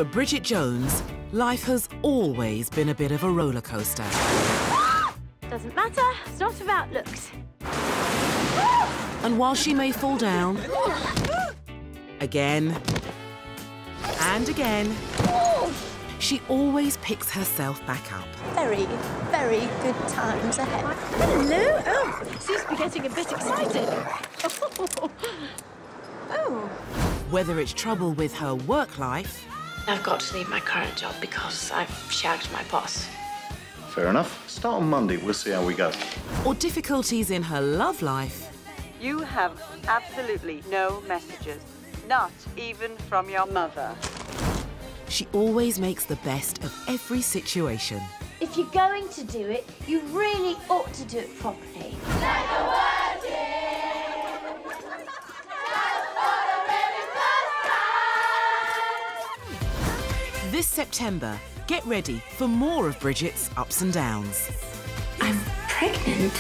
For Bridget Jones, life has always been a bit of a roller coaster. Doesn't matter, it's not about looks. And while she may fall down, again and again, she always picks herself back up. Very, very good times ahead. Hello? Oh, seems to be getting a bit excited. Oh. Whether it's trouble with her work life... I've got to leave my current job because I've shagged my boss. Fair enough. Start on Monday. We'll see how we go. Or difficulties in her love life... You have absolutely no messages, not even from your mother. She always makes the best of every situation. If you're going to do it, you really ought to do it properly. This September, get ready for more of Bridget's ups and downs. I'm pregnant.